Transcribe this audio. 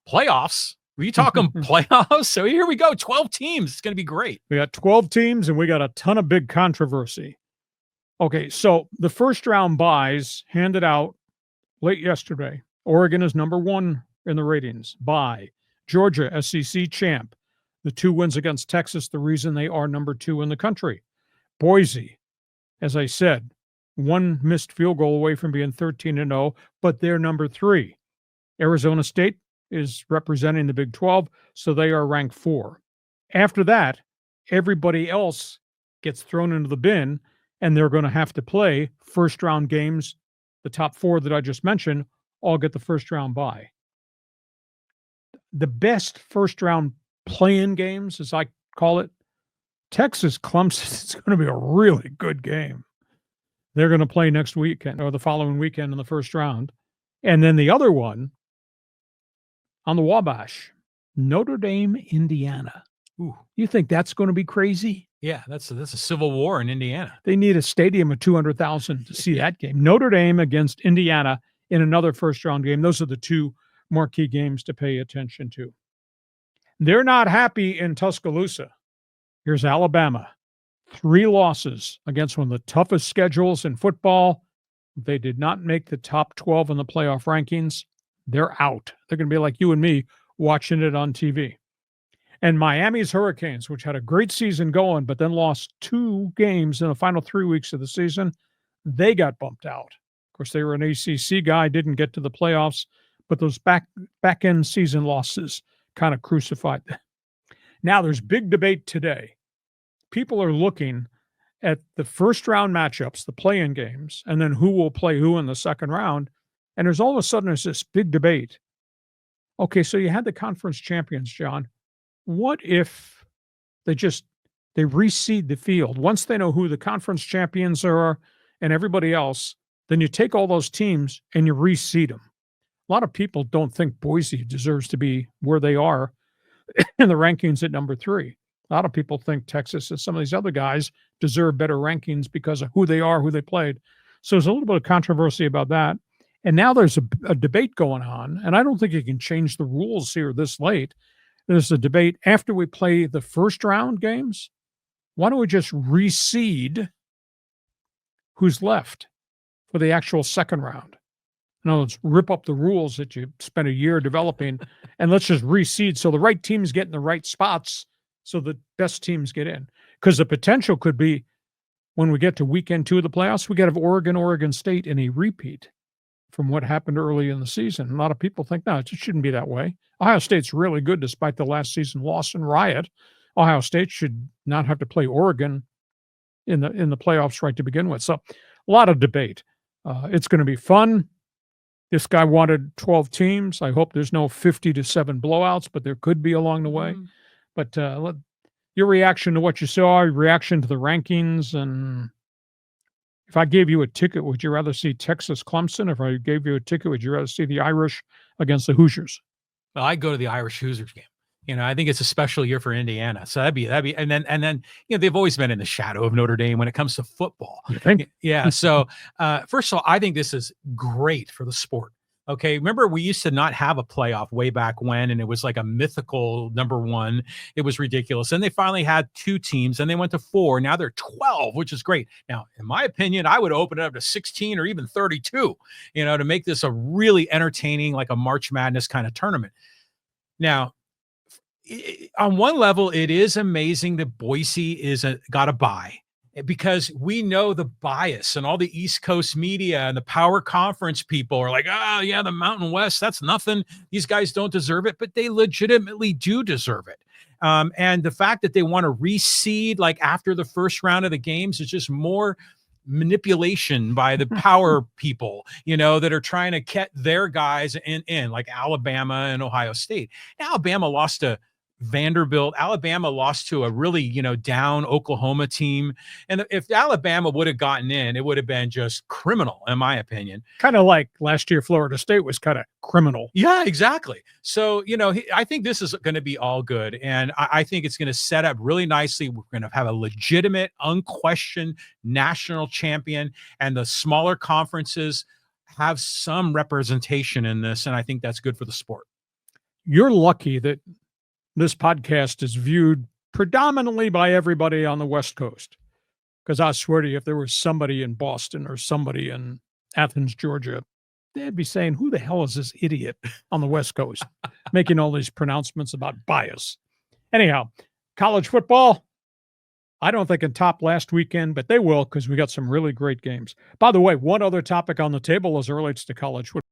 playoffs. Were you talking playoffs? So here we go. 12 teams. It's going to be great. We got 12 teams, and we got a ton of big controversy. Okay, so the first round buys handed out late yesterday. Oregon is number 1 in the ratings. Bye. Georgia, SEC champ. The 2 wins against Texas, the reason they are number 2 in the country. Boise, as I said, 1 missed field goal away from being 13-0, but they're number 3. Arizona State is representing the Big 12, so they are ranked 4. After that, everybody else gets thrown into the bin, and they're going to have to play first-round games. The top 4 that I just mentioned all get the first-round bye. The best first-round play-in games, as I call it, Texas Clemson is going to be a really good game. They're going to play next weekend or the following weekend in the first round. And then the other one on the Wabash, Notre Dame, Indiana. Ooh. You think that's going to be crazy? Yeah, that's a civil war in Indiana. They need a stadium of 200,000 to see that game. Notre Dame against Indiana in another first-round game. Those are the 2 marquee games to pay attention to. They're not happy in Tuscaloosa. Here's Alabama. 3 losses against one of the toughest schedules in football. They did not make the top 12 in the playoff rankings. They're out. They're going to be like you and me watching it on TV. And Miami's Hurricanes, which had a great season going, but then lost 2 games in the final 3 weeks of the season, they got bumped out. Of course, they were an ACC guy, didn't get to the playoffs, but those back-end season losses kind of crucified them. Now, there's big debate today. People are looking at the first-round matchups, the play-in games, and then who will play who in the second round, and there's all of a sudden this big debate. Okay, so you had the conference champions, John. What if they reseed the field? Once they know who the conference champions are and everybody else, then you take all those teams and you reseed them. A lot of people don't think Boise deserves to be where they are in the rankings at number 3. A lot of people think Texas and some of these other guys deserve better rankings because of who they are, who they played. So there's a little bit of controversy about that. And now there's a debate going on, and I don't think you can change the rules here this late. There's a debate after we play the first round games. Why don't we just reseed who's left for the actual second round? In other words, rip up the rules that you spent a year developing, and let's just reseed so the right teams get in the right spots so the best teams get in. Because the potential could be when we get to weekend 2 of the playoffs, we got to have Oregon State in a repeat from what happened early in the season. A lot of people think, no, it shouldn't be that way. Ohio State's really good despite the last season loss and riot. Ohio State should not have to play Oregon in the playoffs right to begin with. So a lot of debate. It's going to be fun. This guy wanted 12 teams. I hope there's no 50-7 blowouts, but there could be along the way. But your reaction to what you saw, your reaction to the rankings, and if I gave you a ticket, would you rather see Texas Clemson? If I gave you a ticket, would you rather see the Irish against the Hoosiers? Well, I'd go to the Irish Hoosiers game. I think it's a special year for Indiana. So that'd be, and then, they've always been in the shadow of Notre Dame when it comes to football. You think? Yeah. So, first of all, I think this is great for the sport. Okay. Remember, we used to not have a playoff way back when, and it was like a mythical number 1. It was ridiculous. And they finally had 2 teams and they went to 4. Now they're 12, which is great. Now, in my opinion, I would open it up to 16 or even 32, to make this a really entertaining, like a March Madness kind of tournament. Now, on one level, it is amazing that Boise got a bye, because we know the bias and all the East Coast media and the power conference people are like, oh yeah, the Mountain West, that's nothing. These guys don't deserve it, but they legitimately do deserve it. And the fact that they want to reseed like after the first round of the games is just more manipulation by the power people, that are trying to get their guys in like Alabama and Ohio State. Alabama lost to Vanderbilt. Alabama lost to a really, down Oklahoma team. And if Alabama would have gotten in, it would have been just criminal, in my opinion. Kind of like last year, Florida State was kind of criminal. Yeah, exactly. So, I think this is going to be all good. And I think it's going to set up really nicely. We're going to have a legitimate, unquestioned national champion, and the smaller conferences have some representation in this. And I think that's good for the sport. you're lucky that this podcast is viewed predominantly by everybody on the West Coast. Because I swear to you, if there was somebody in Boston or somebody in Athens, Georgia, they'd be saying, who the hell is this idiot on the West Coast making all these pronouncements about bias? Anyhow, college football, I don't think can top last weekend, but they will because we got some really great games. By the way, one other topic on the table as it relates to college football.